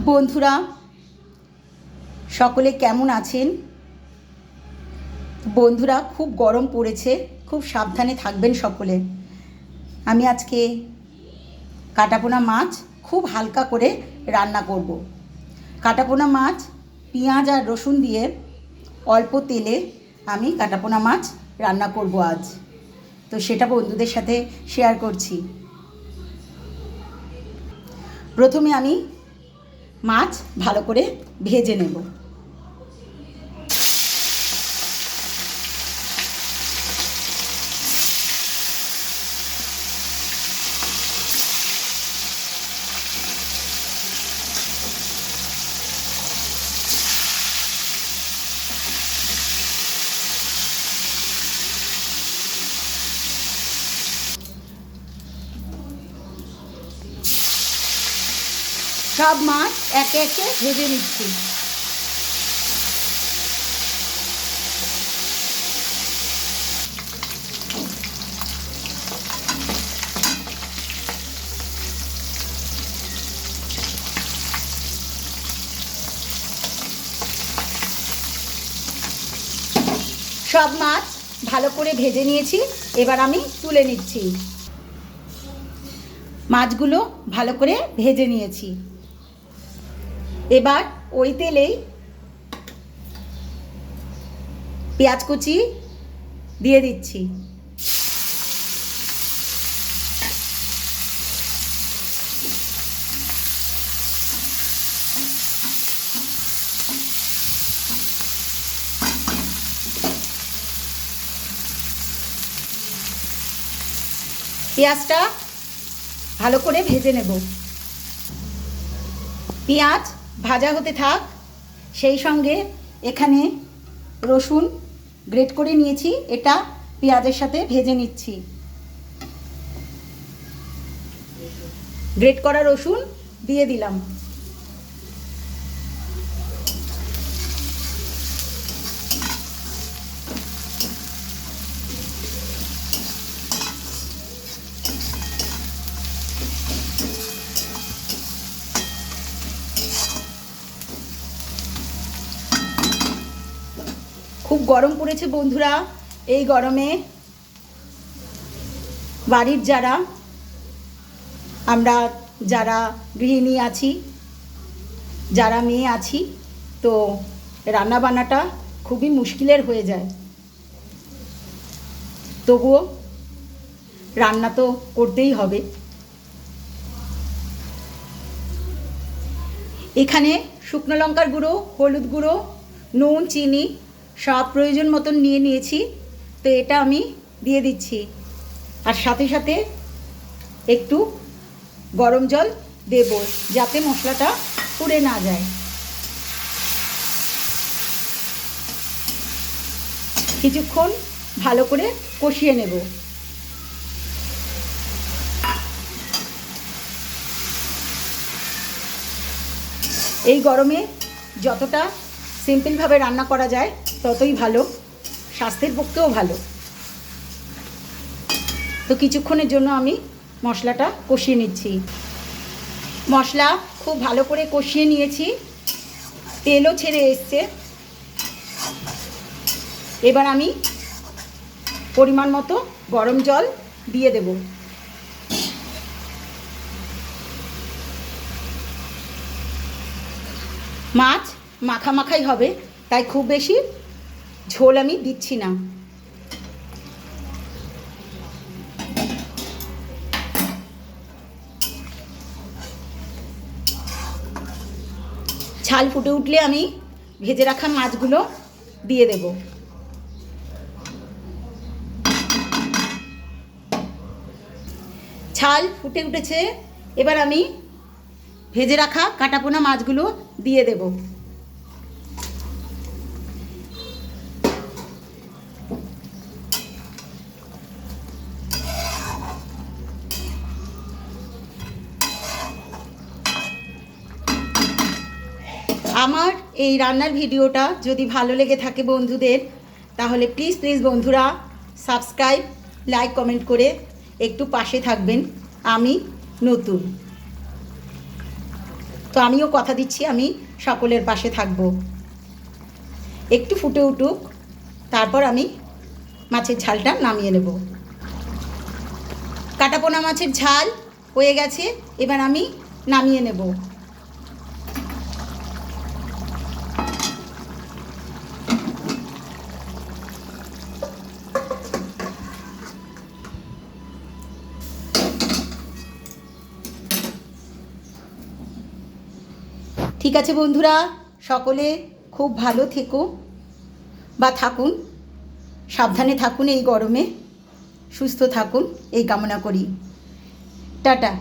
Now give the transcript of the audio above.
বন্ধুরা সকলে কেমন আছেন? বন্ধুরা খুব গরম পড়েছে, খুব সাবধানে থাকবেন সকলে। আমি আজকে কাটাপোনা মাছ খুব হালকা করে রান্না করব। কাটাপোনা মাছ পেঁয়াজ আর রসুন দিয়ে অল্প তেলে আমি কাটাপোনা মাছ রান্না করব আজ। তো সেটা বন্ধুদের সাথে শেয়ার করছি। প্রথমে আমি মাছ ভালো করে ভেজে নেব। সব মাছ একে একে ভেজে নিচ্ছি। সব মাছ ভালো করে ভেজে নিয়েছি, এবার আমি তুলে নিচ্ছি। মাছগুলো ভালো করে ভেজে নিয়েছি। এবার ওই তেলেই পেঁয়াজ কুচি দিয়ে দিচ্ছি। পেঁয়াজটা ভালো করে ভেজে নেব। পেঁয়াজ ভাজা হতে থাক, সেই সঙ্গে এখানে রসুন গ্রেট করে নিয়েছি, এটা পেঁয়াজের সাথে ভেজে নিচ্ছি। গ্রেট করা রসুন দিয়ে দিলাম। খুব গরম পড়েছে বন্ধুরা। এই গরমে বাড়ির আমরা যারা গৃহিণী আছি, যারা মেয়ে আছি, তো রান্না বান্নাটা খুবই মুশকিলের হয়ে যায়। তবুও রান্না তো করতেই হবে। এখানে শুকনো লঙ্কার গুঁড়ো, হলুদ গুঁড়ো, নুন, চিনি সব প্রয়োজন মতন নিয়ে নিয়েছি। তো এটা আমি দিয়ে দিচ্ছি, আর সাথে সাথে একটু গরম জল দেব যাতে মশলাটা পুড়ে না যায়। কিছুক্ষণ ভালো করে কষিয়ে নেব। এই গরমে যতটা সিম্পলভাবে রান্না করা যায় ততই ভালো, স্বাস্থ্যের পক্ষেও ভালো। তো কিছুক্ষণের জন্য আমি মশলাটা কষিয়ে নিচ্ছি। মশলা খুব ভালো করে কষিয়ে নিয়েছি, তেলও ছেড়ে এসছে। এবার আমি পরিমাণ মতো গরম জল দিয়ে দেব। মাছ মাখামাখাই হবে, তাই খুব বেশি ঝোল আমি দিচ্ছি না। ছাল ফুটে উঠলে আমি ভেজে রাখা মাছগুলো দিয়ে দেব। ছাল ফুটে উঠেছে, এবার আমি ভেজে রাখা কাটাপোনা মাছগুলো দিয়ে দেব। আমার এই রান্নার ভিডিওটা যদি ভালো লেগে থাকে বন্ধুদের, তাহলে প্লিজ বন্ধুরা সাবস্ক্রাইব, লাইক, কমেন্ট করে একটু পাশে থাকবেন। আমি নতুন। তো আমিও কথা দিচ্ছি আমি সকলের পাশে থাকব। একটু ফুটে উঠুক, তারপর আমি মাছের ঝালটা নামিয়ে নেব। কাটাপোনা মাছের ঝাল হয়ে গেছে, এবার আমি নামিয়ে নেব। ঠিক আছে বন্ধুরা, সকলে খুব ভালো থেকো বা থাকুন, সাবধানে থাকুন, এই গরমে সুস্থ থাকুন এই কামনা করি। টাটা।